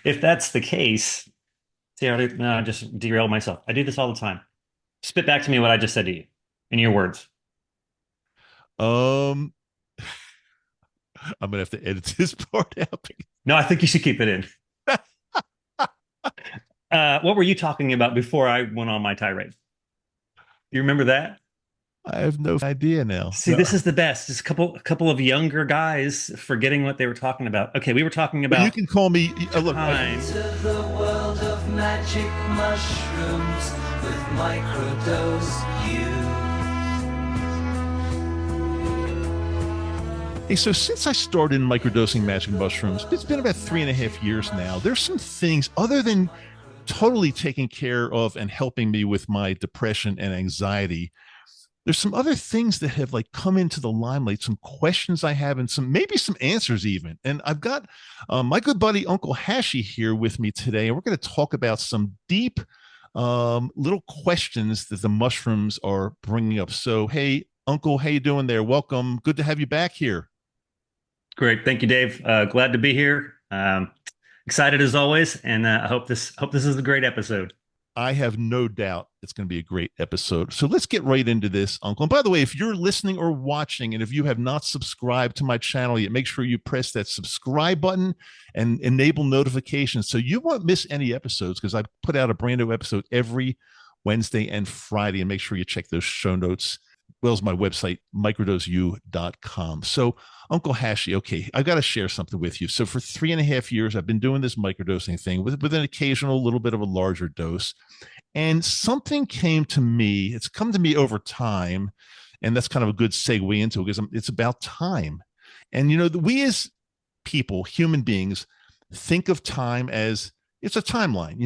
if that's the case, see, I just derailed myself. I do this all the time. Spit back to me what I just said to you in your words. Um, I'm gonna have to edit this part out. No, I think you should keep it in. What were you talking about before I went on my tirade? You remember that? I have no idea now. See, No, this is the best. Just a couple of younger guys forgetting what they were talking about. Okay, we were talking but you about can call me. Look, time. Into the world of magic mushrooms with Microdose U. hey, so since I started microdosing magic mushrooms, it's been about 3.5 years now. There's some things other than totally taking care of and helping me with my depression and anxiety. There's some other things that have like come into the limelight, some questions I have, and some maybe some answers even. And I've got my good buddy Uncle Hashi here with me today, and we're going to talk about some deep little questions that the mushrooms are bringing up. So, hey, Uncle, how you doing there? Welcome. Good to have you back here. Great, thank you, Dave. Glad to be here. Excited as always, and I hope this is a great episode. I have no doubt it's going to be a great episode. So let's get right into this, Uncle. And by the way, if you're listening or watching, and if you have not subscribed to my channel yet, make sure you press that subscribe button and enable notifications so you won't miss any episodes, because I put out a brand new episode every Wednesday and Friday. And make sure you check those show notes, as well as my website, microdoseu.com. So, Uncle Hashi, okay, I've got to share something with you. So for 3.5 years, I've been doing this microdosing thing with an occasional little bit of a larger dose. And something came to me, it's come to me over time. And that's kind of a good segue into it, because it's about time. And, we as people, human beings, think of time as it's a timeline.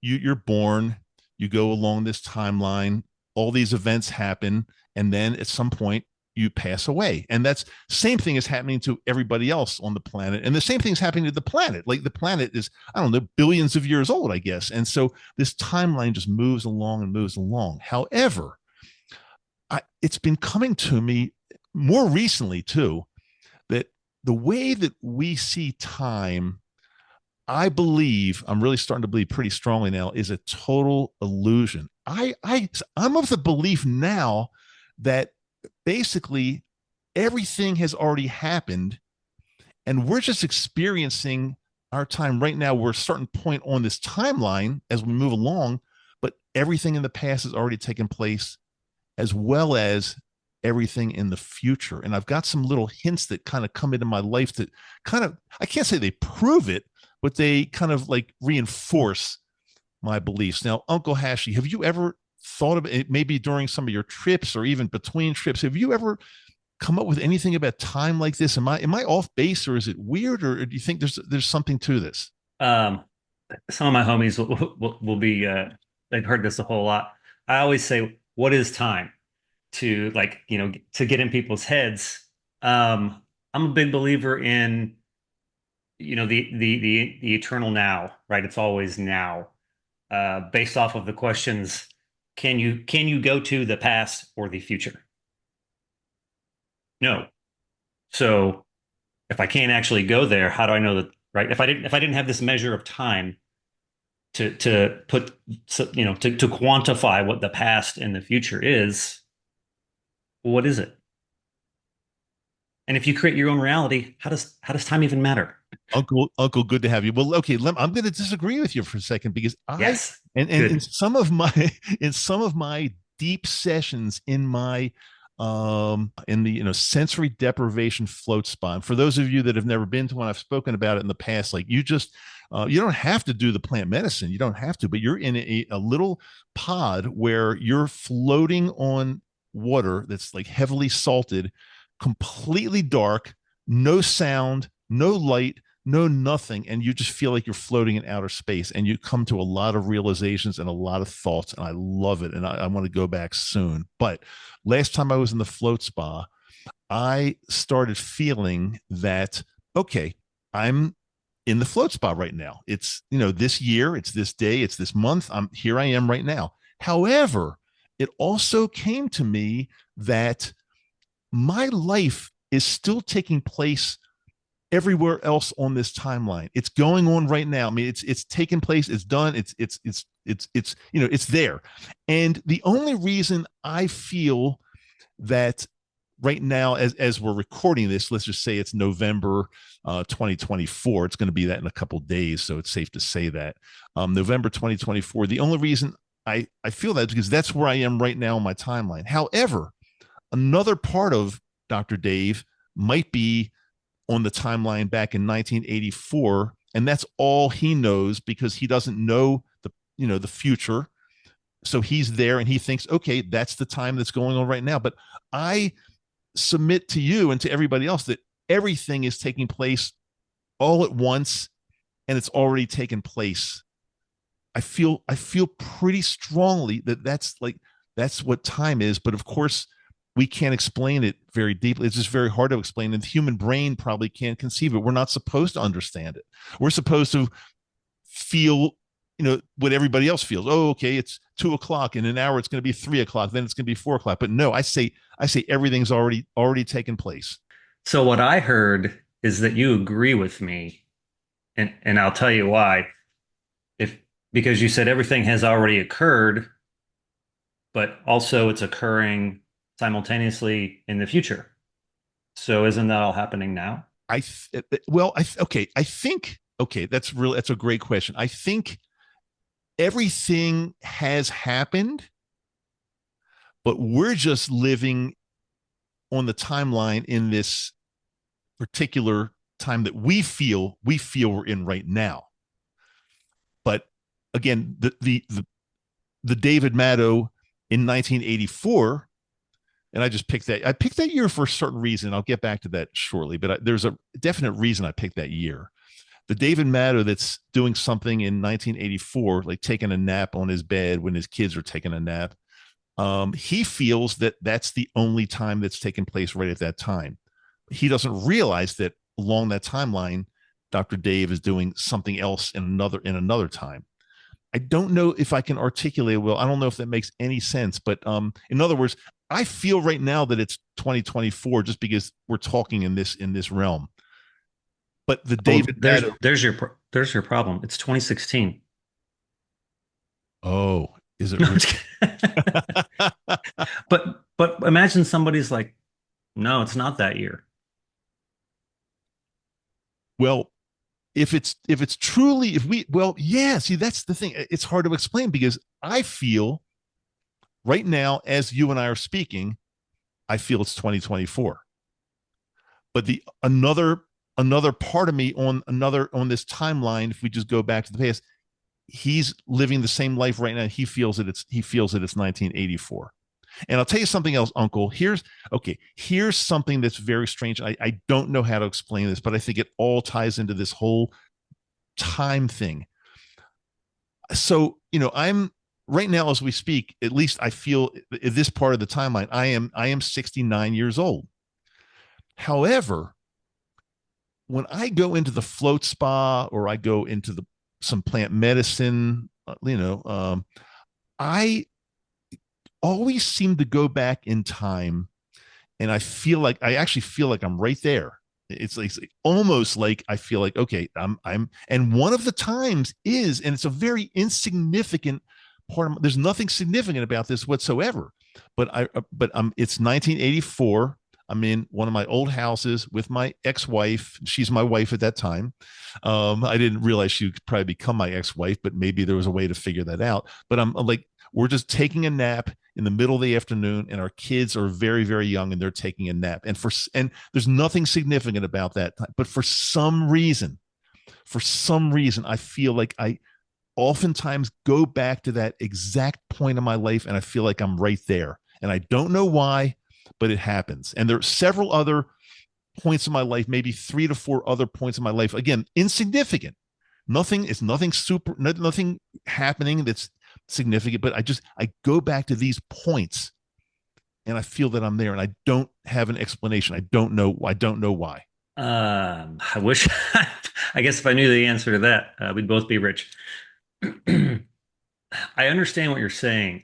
You're born, you go along this timeline, all these events happen, and then at some point, you pass away. And that's same thing is happening to everybody else on the planet. And the same thing is happening to the planet. Like the planet is, I don't know, billions of years old, I guess. And so this timeline just moves along and moves along. However, it's been coming to me more recently too, that the way that we see time, I'm really starting to believe pretty strongly now, is a total illusion. I'm of the belief now that basically everything has already happened and we're just experiencing our time right now. We're a certain point on this timeline as we move along, but everything in the past has already taken place, as well as everything in the future. And I've got some little hints that kind of come into my life that kind of, I can't say they prove it, but they kind of like reinforce my beliefs. Now, Uncle Hashi, have you ever thought of it, maybe during some of your trips or even between trips? Have you ever come up with anything about time like this? Am I off base, or is it weird, or do you think there's something to this? Um, some of my homies will be they've heard this a whole lot. I always say, "What is time?" To to get in people's heads. I'm a big believer in the eternal now, right? It's always now. Based off of the questions, can you go to the past or the future? No. So if I can't actually go there, how do I know that, right? If I didn't have this measure of time to put to quantify what the past and the future is, well, what is it? And if you create your own reality, how does time even matter? Uncle, good to have you. Well, okay, I'm going to disagree with you for a second, because I Yes. and in Good. some of my in some of my deep sessions in my in the sensory deprivation float spa. And for those of you that have never been to one, I've spoken about it in the past. Like you don't have to do the plant medicine, you don't have to, but you're in a little pod where you're floating on water that's like heavily salted, completely dark, no sound, no light, no nothing. And you just feel like you're floating in outer space, and you come to a lot of realizations and a lot of thoughts. And I love it. And I want to go back soon. But last time I was in the float spa, I started feeling that, okay, I'm in the float spa right now. It's, this year, it's this day, it's this month. I am right now. However, it also came to me that my life is still taking place everywhere else on this timeline. It's going on right now. I mean, it's taken place. It's done. It's it's there. And the only reason I feel that right now, as we're recording this, let's just say it's November 2024. It's going to be that in a couple of days, so it's safe to say that November 2024. The only reason I feel that is because that's where I am right now on my timeline. However, another part of Dr. Dave might be on the timeline back in 1984, and that's all he knows because he doesn't know the future. So he's there and he thinks, okay, that's the time that's going on right now. But I submit to you and to everybody else that everything is taking place all at once and it's already taken place. I feel pretty strongly that that's what time is. But of course, we can't explain it very deeply. It's just very hard to explain. And the human brain probably can't conceive it. We're not supposed to understand it. We're supposed to feel, what everybody else feels. Oh, okay, it's 2:00. In an hour, it's going to be 3:00. Then it's going to be 4:00. But no, I say everything's already taken place. So what I heard is that you agree with me, and I'll tell you why. If Because you said everything has already occurred, but also it's occurring simultaneously in the future. So isn't that all happening now? Okay. I think that's a great question. I think everything has happened, but we're just living on the timeline in this particular time that we feel we're in right now. But again, the David Maddow in 1984, and I picked that year for a certain reason. I'll get back to that shortly, but there's a definite reason I picked that year. The David Maddow that's doing something in 1984, like taking a nap on his bed when his kids are taking a nap, he feels that that's the only time that's taken place right at that time. He doesn't realize that along that timeline, Dr. Dave is doing something else in another time. I don't know if I can articulate well. I don't know if that makes any sense, but in other words, I feel right now that it's 2024 just because we're talking in this realm. But the David Maddow, there's your problem. It's 2016. oh, is it really? But imagine somebody's like, no, it's not that year. Well, if it's truly, yeah, see, that's the thing. It's hard to explain because I feel right now, as you and I are speaking, I feel it's 2024. But the another part of me on this timeline, if we just go back to the past, he's living the same life right now. He feels that it's 1984. And I'll tell you something else, Uncle. Here's something that's very strange. I don't know how to explain this, but I think it all ties into this whole time thing. So, I'm right now as we speak, at least I feel in this part of the timeline, I am 69 years old. However, when I go into the float spa or I go into some plant medicine, I always seem to go back in time, and I actually feel like I'm right there. It's like almost like I feel like, okay, and one of the times is, and it's a very insignificant part of, there's nothing significant about this whatsoever, but it's 1984. I'm in one of my old houses with my ex-wife. She's my wife at that time. I didn't realize she would probably become my ex-wife, but maybe there was a way to figure that out. But I'm like, we're just taking a nap in the middle of the afternoon, and our kids are very, very young, and they're taking a nap. And there's nothing significant about that. But for some reason, I feel like I oftentimes go back to that exact point in my life, and I feel like I'm right there. And I don't know why, but it happens. And there are several other points in my life, maybe 3 to 4 other points in my life. Again, insignificant. Nothing happening that's significant, but I go back to these points and I feel that I'm there, and I don't have an explanation. I don't know why. I wish, I guess if I knew the answer to that, we'd both be rich. I understand what you're saying.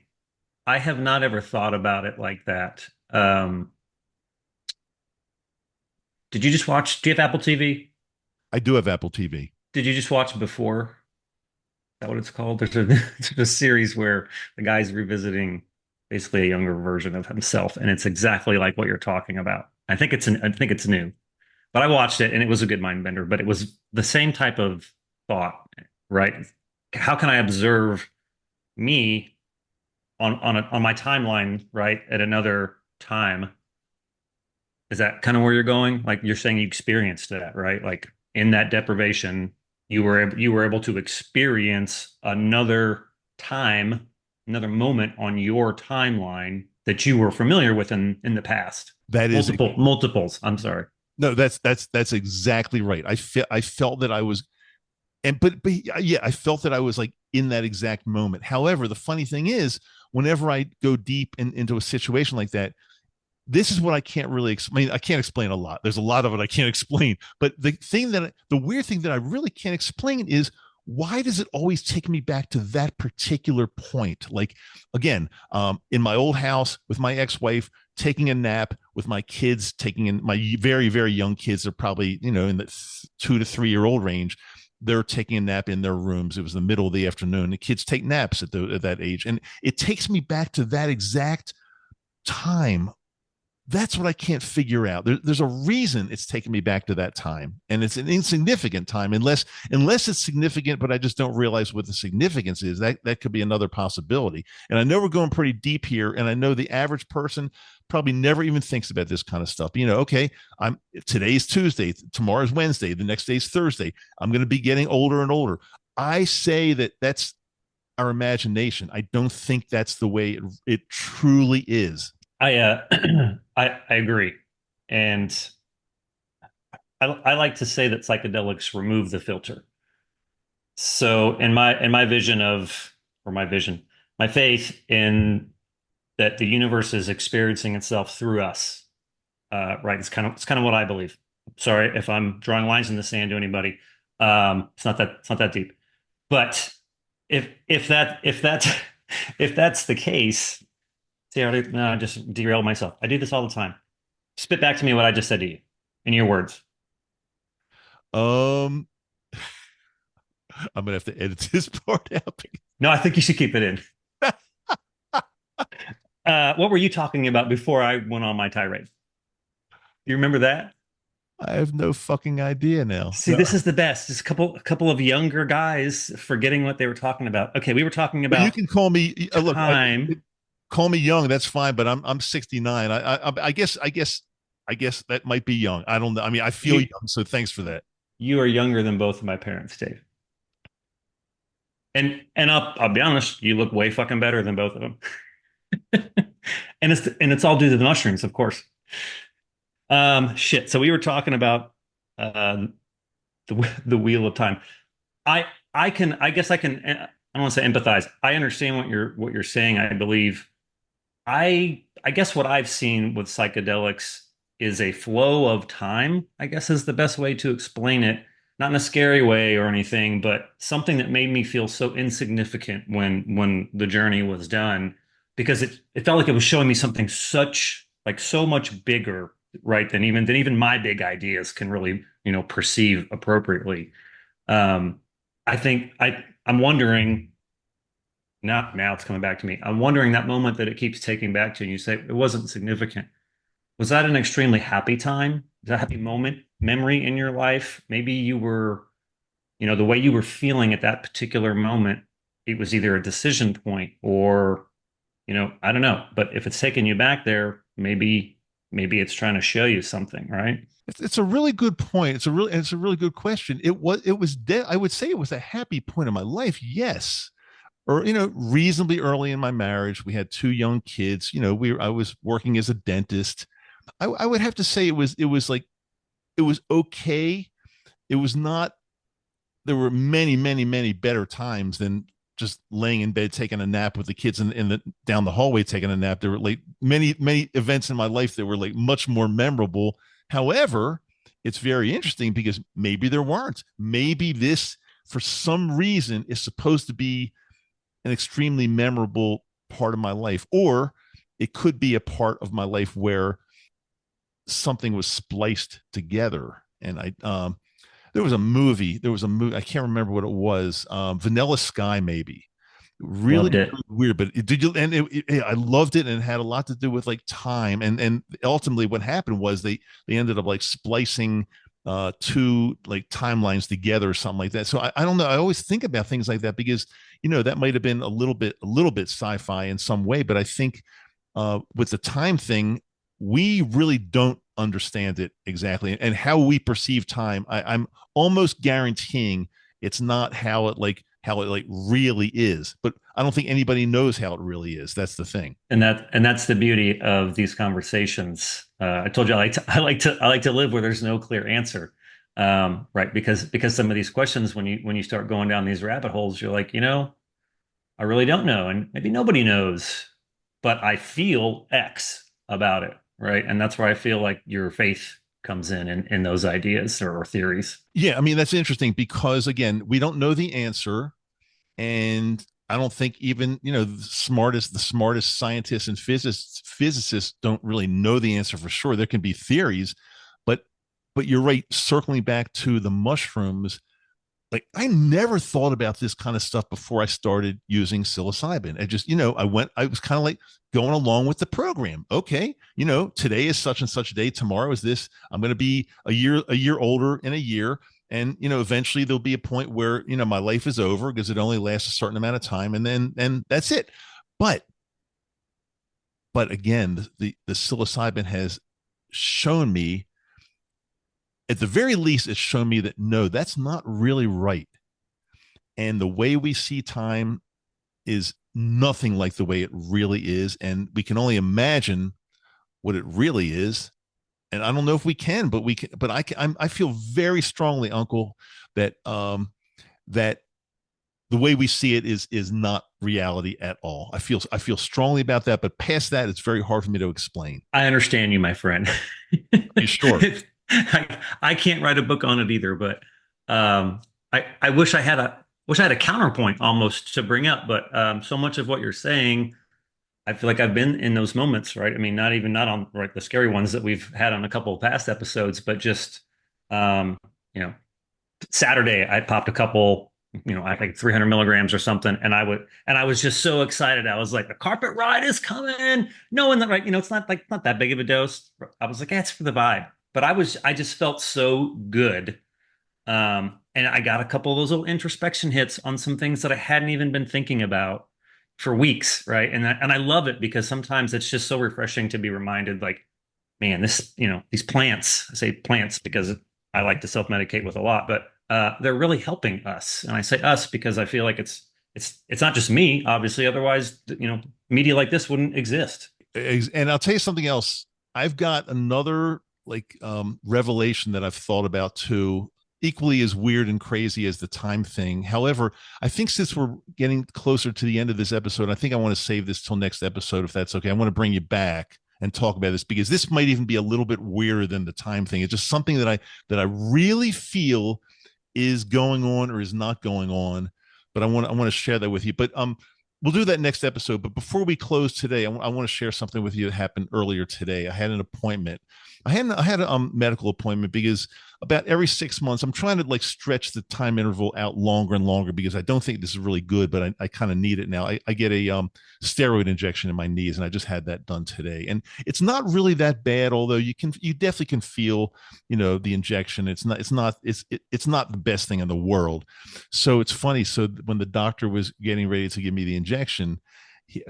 I have not ever thought about it like that. Do you have Apple TV? I do have Apple TV. Did you just watch Before? Is that what it's called? There's a series where the guy's revisiting basically a younger version of himself, and it's exactly like what you're talking about. I think it's new, but I watched it and it was a good mind bender. But it was the same type of thought, right? How can I observe me on my timeline, right, at another time? Is that kind of where you're going? Like you're saying you experienced that, right? Like in that deprivation, you were able to experience another time, another moment on your timeline that you were familiar with in the past. That is Multiples. I'm sorry. no, that's exactly right. I felt that I was, and but yeah, I felt that I was like in that exact moment. However, the funny thing is, whenever I go deep into a situation like that, this is what I can't really explain. I can't explain a lot. There's a lot of it I can't explain. But the weird thing that I really can't explain is, why does it always take me back to that particular point? Like, again, in my old house with my ex-wife, taking a nap with my kids, taking in my very, very young kids. They're probably, in the 2 to 3 year old range. They're taking a nap in their rooms. It was the middle of the afternoon. The kids take naps at that age. And it takes me back to that exact time. That's what I can't figure out. There's a reason it's taken me back to that time, and it's an insignificant time, unless it's significant, but I just don't realize what the significance is. That could be another possibility. And I know we're going pretty deep here, and I know the average person probably never even thinks about this kind of stuff. Okay, today's Tuesday, tomorrow's Wednesday, the next day's Thursday. I'm going to be getting older and older. I say that's our imagination. I don't think that's the way it truly is. I agree, and I like to say that psychedelics remove the filter. So in my vision of or my vision, my faith in that the universe is experiencing itself through us, right? It's kind of what I believe. Sorry if I'm drawing lines in the sand to anybody. It's not that deep. But if that's if that's the case, see, I just derailed myself. I do this all the time. Spit back to me what I just said to you in your words. Um, I'm gonna have to edit this part out. No, I think you should keep it in. What were you talking about before I went on my tirade? You remember that? I have no fucking idea now. See, this is the best. Just a couple of younger guys forgetting what they were talking about. Okay, we were talking But you about can call me look. time. Call me young. That's fine. But I'm 69. I guess that might be young. I don't know. I mean, I feel You young. So thanks for that. you are younger than both of my parents, Dave. And I'll be honest, you look way fucking better than both of them. And it's all due to the mushrooms, of course. Shit. So we were talking about the wheel of time. I guess I can I don't want to say empathize. I understand what you're saying. I believe I guess what I've seen with psychedelics is a flow of time, I guess is the best way to explain it. Not in a scary way or anything, but something that made me feel so insignificant when the journey was done, because it felt like it was showing me something so much bigger, right, than even my big ideas can really, perceive appropriately. Um, I'm wondering now it's coming back to me. I'm wondering that moment that it keeps taking back to, and you say it wasn't significant. Was that an extremely happy time? Was that a happy moment, memory in your life? Maybe you were, the way you were feeling at that particular moment, it was either a decision point or, I don't know. But if it's taking you back there, maybe it's trying to show you something, right? It's a really good point. It's a really good question. I would say it was a happy point in my life. Yes. Or, reasonably early in my marriage, we had 2 young kids. I was working as a dentist. I would have to say it was okay. It was not, there were many, many, many better times than just laying in bed taking a nap with the kids down the hallway taking a nap. There were like many, many events in my life that were like much more memorable. However, it's very interesting because maybe there weren't. Maybe this, for some reason, is supposed to be an extremely memorable part of my life, or it could be a part of my life where something was spliced together. And There was a movie. I can't remember what it was. Vanilla Sky, maybe. Really, Loved it. really weird. But did you? And I loved it, and it had a lot to do with like time. And ultimately, what happened was they ended up like splicing two like timelines together or something like that. So I don't know. I always think about things like that because that might have been a little bit sci-fi in some way. But I think with the time thing, we really don't understand it exactly, and how we perceive time. I'm almost guaranteeing it's not how it like really is. But I don't think anybody knows how it really is. That's the thing. And that's the beauty of these conversations. I told you I like to live where there's no clear answer, right? Because some of these questions, when you start going down these rabbit holes, you're like, I really don't know, and maybe nobody knows, but I feel X about it, right? And that's where I feel like your faith comes in those ideas or theories. Yeah, I mean that's interesting because again, we don't know the answer, and I don't think even the smartest scientists and physicists don't really know the answer for sure. There can be theories, but you're right. Circling back to the mushrooms, like I never thought about this kind of stuff before I started using psilocybin. I just, I was kind of like going along with the program. Okay, today is such and such a day. Tomorrow is this. I'm going to be a year older in a year. And, eventually there'll be a point where, my life is over because it only lasts a certain amount of time. And that's it. But, but again, the psilocybin has shown me, at the very least, it's shown me that no, that's not really right. And the way we see time is nothing like the way it really is. And we can only imagine what it really is. And I don't know if we can, but we can. But I feel very strongly, Uncle, that the way we see it is not reality at all. I feel strongly about that. But past that, it's very hard for me to explain. I understand you, my friend. Are you sure? I can't write a book on it either, but I wish I had a counterpoint almost to bring up, but so much of what you're saying, I feel like I've been in those moments, right? I mean, not on right the scary ones that we've had on a couple of past episodes, but just um, you know, Saturday I popped a couple, I think 300 milligrams or something, and I was just so excited. I was like, the carpet ride is coming, knowing that, right? It's not that big of a dose. I was like, that's for the vibe, but I just felt so good. And I got a couple of those little introspection hits on some things that I hadn't even been thinking about for weeks, right? And I love it because sometimes it's just so refreshing to be reminded, like, man, these plants, I say plants because I like to self-medicate with a lot, but they're really helping us. And I say us because I feel like it's not just me, obviously. Otherwise, media like this wouldn't exist. And I'll tell you something else. I've got another like revelation that I've thought about too, equally as weird and crazy as the time thing. However, I think since we're getting closer to the end of this episode, I think I want to save this till next episode, if that's okay. I want to bring you back and talk about this because this might even be a little bit weirder than the time thing. It's just something that I really feel is going on or is not going on. But I want to share that with you. But we'll do that next episode. But before we close today, I want to share something with you that happened earlier today. I had an appointment. I had a medical appointment because about every 6 months, I'm trying to like stretch the time interval out longer and longer because I don't think this is really good, but I kind of need it now. I get a steroid injection in my knees, and I just had that done today, and it's not really that bad. Although you definitely can feel, the injection. It's not the best thing in the world. So it's funny. So when the doctor was getting ready to give me the injection,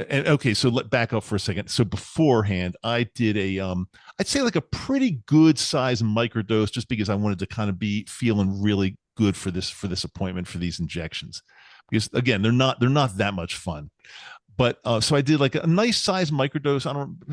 and okay, so let back up for a second. So beforehand, I did I'd say like a pretty good size microdose, just because I wanted to kind of be feeling really good for this appointment for these injections, because again, they're not that much fun. But so I did like a nice size microdose.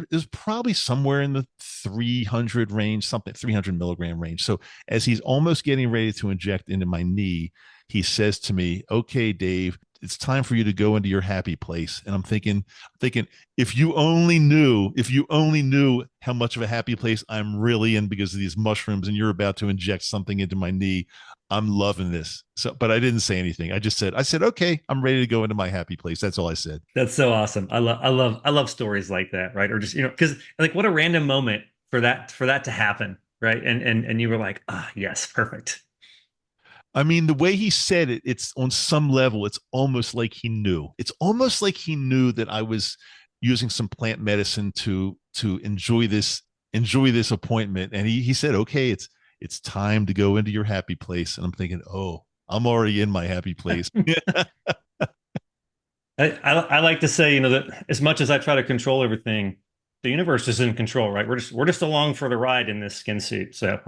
It was probably somewhere in the 300 range, something 300 milligram range. So as he's almost getting ready to inject into my knee, he says to me, "Okay, Dave, it's time for you to go into your happy place." And I'm thinking, if you only knew how much of a happy place I'm really in because of these mushrooms, and you're about to inject something into my knee, I'm loving this. So, but I didn't say anything. I said, okay, I'm ready to go into my happy place. That's all I said. That's so awesome. I love stories like that, right? Or just, because like what a random moment for that to happen, right? And you were like, ah, yes, perfect. I mean, the way he said it, it's on some level, it's almost like he knew. It's almost like he knew that I was using some plant medicine to enjoy this appointment. And he said, okay, it's time to go into your happy place. And I'm thinking, oh, I'm already in my happy place. I like to say, that as much as I try to control everything, the universe is in control, right? We're just along for the ride in this skin suit. So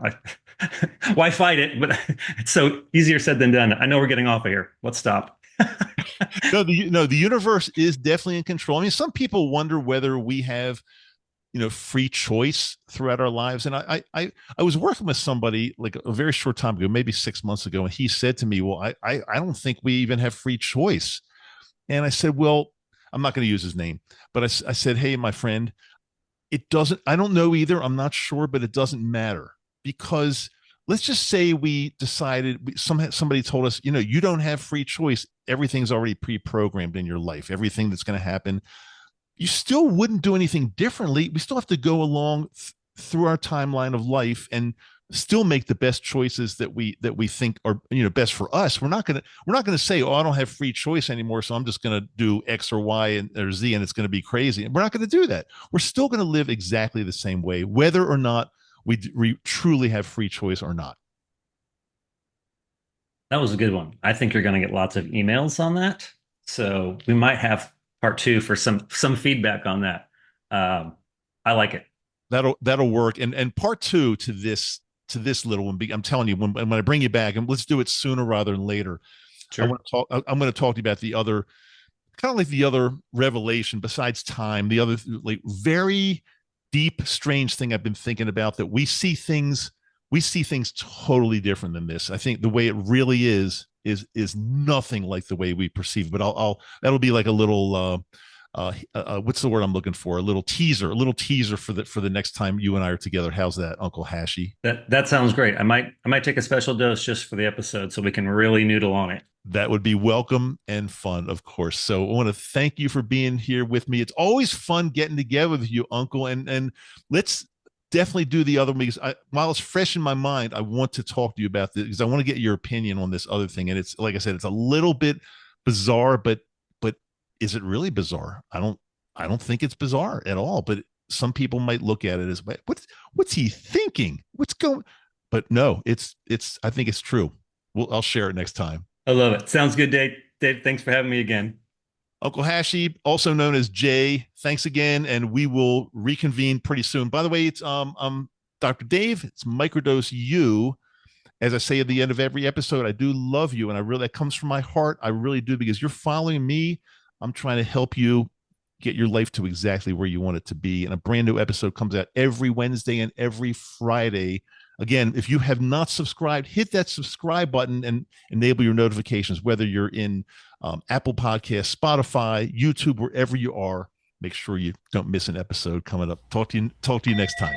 why fight it? But it's so easier said than done. I know we're getting off of here. Let's stop. No, the universe is definitely in control. I mean, some people wonder whether we have free choice throughout our lives. And I was working with somebody like a very short time ago, maybe 6 months ago, and he said to me, well, I don't think we even have free choice. And I said, well, I'm not going to use his name, but I said, hey, my friend, it doesn't, I don't know either. I'm not sure, but it doesn't matter, because let's just say we decided, somebody told us, you don't have free choice. Everything's already pre-programmed in your life. Everything that's going to happen, you still wouldn't do anything differently. We still have to go along through our timeline of life and still make the best choices that we think are best for us. We're not gonna say, oh, I don't have free choice anymore, so I'm just gonna do X or Y or Z, and it's gonna be crazy. We're not gonna do that. We're still gonna live exactly the same way, whether or not we truly have free choice or not. That was a good one. I think you're going to get lots of emails on that. So we might have part two for some feedback on that. I like it. That'll work. And part two to this little one, I'm telling you, when I bring you back, and let's do it sooner rather than later. Sure. I'm going to talk to you about the other, kind of like the other revelation besides time, the other like very deep, strange thing I've been thinking about, that we see things totally different than this. I think the way it really is nothing like the way we perceive it. But that'll be like a little what's the word I'm looking for? A little teaser for the next time you and I are together. How's that, Uncle Hashi? That sounds great. I might take a special dose just for the episode so we can really noodle on it. That would be welcome and fun, of course. So I want to thank you for being here with me. It's always fun getting together with you, Uncle, and let's definitely do the other one, because while it's fresh in my mind, I want to talk to you about this because I want to get your opinion on this other thing. And it's, like I said, it's a little bit bizarre, but is it really bizarre? I don't think it's bizarre at all, but some people might look at it as, what's he thinking? What's going? But no, I think it's true. I'll share it next time. I love it. Sounds good, Dave. Dave, thanks for having me again. Uncle Hashi, also known as Jay, thanks again, and we will reconvene pretty soon. By the way, it's Dr. Dave. It's Microdose U. As I say at the end of every episode, I do love you, and that comes from my heart. I really do, because you're following me. I'm trying to help you get your life to exactly where you want it to be. And a brand new episode comes out every Wednesday and every Friday. Again, if you have not subscribed, hit that subscribe button and enable your notifications, whether you're in Apple Podcasts, Spotify, YouTube, wherever you are. Make sure you don't miss an episode coming up. Talk to you next time.